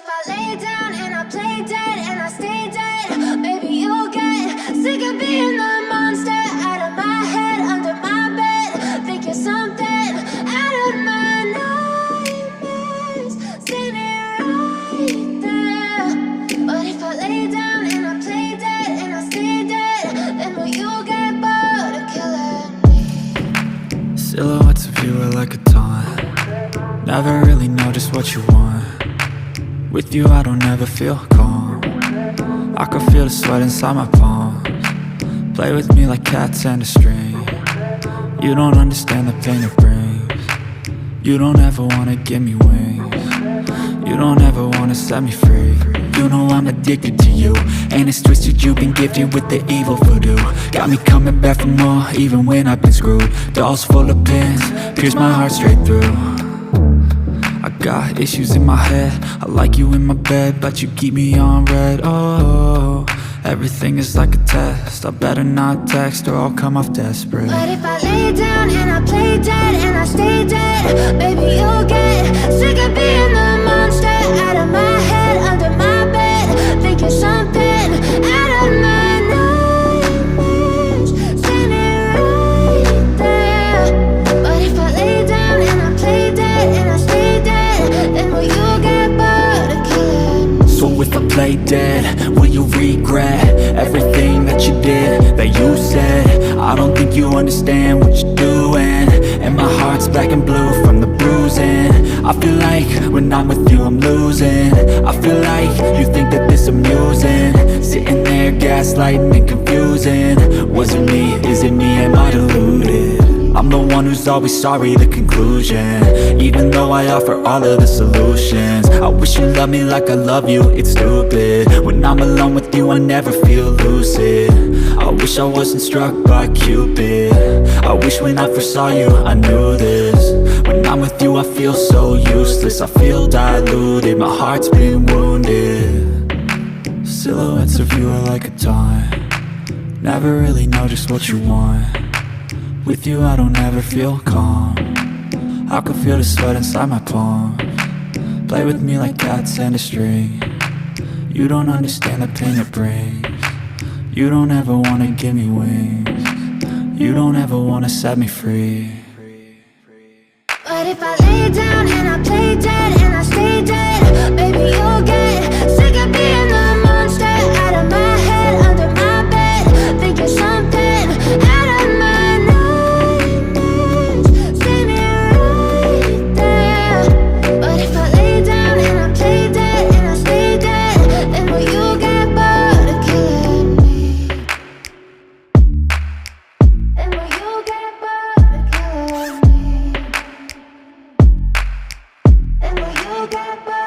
if I lay down and I play dead and I stay dead, maybe you'll get sick of being the monster out of my head, under my bed. Think you're something out of my nightmares, standing right there. But if I lay down and I play dead and I stay dead, then will you get bored of killing me? Silhouettes of you are like a taunt. Never really know just what you want. With you I don't ever feel calm. I can feel the sweat inside my palms. Play with me like cats and a string. You don't understand the pain it brings. You don't ever wanna give me wings. You don't ever wanna set me free. You know I'm addicted to you, and it's twisted, you've been gifted with the evil voodoo. Got me coming back for more, even when I've been screwed. Dolls full of pins, pierce my heart straight through. I got issues in my head, I like you in my bed, but you keep me on red. Oh, everything is like a test, I better not text or I'll come off desperate. But if I lay down and I play dead and I stay dead, maybe you'll get sick of being the monster out of my head, under my bed. Think you're something out of my nightmares, standing right there. But if I lay down and I play dead and I stay dead, then will you get bored of killing me? So if I play dead, will you regret everything that you did, that you said? I don't think you understand what you're doing, and my heart's black and blue from the bruising. I feel like when I'm with you I'm losing. I feel like you think that this amusing, sitting there gaslighting and confusing. Was it me? Is it me? Am I deluded? I'm the one who's always sorry, the conclusion, even though I offer all of the solutions. I wish you loved me like I love you, it's stupid. When I'm alone with you I never feel lucid. I wish I wasn't struck by Cupid. I wish when I first saw you I knew this. When I'm with you I feel so useless, I feel diluted, my heart's been wounded. Silhouettes of you are like a taunt. Never really know just what you want. With you I don't ever feel calm. I can feel the sweat inside my palms. Play with me like cats and a string. You don't understand the pain it brings. You don't ever wanna give me wings. You don't ever wanna set me free. But if I lay down and I play dead and I stay dead, maybe you'll get sick of being the monster out of my head, under my bed. Think you're something out of my nightmares, standing right there. But if I lay down and I play dead and I stay dead, then will you get bored of killing me? Then will you get bored of killing me? And will you get back?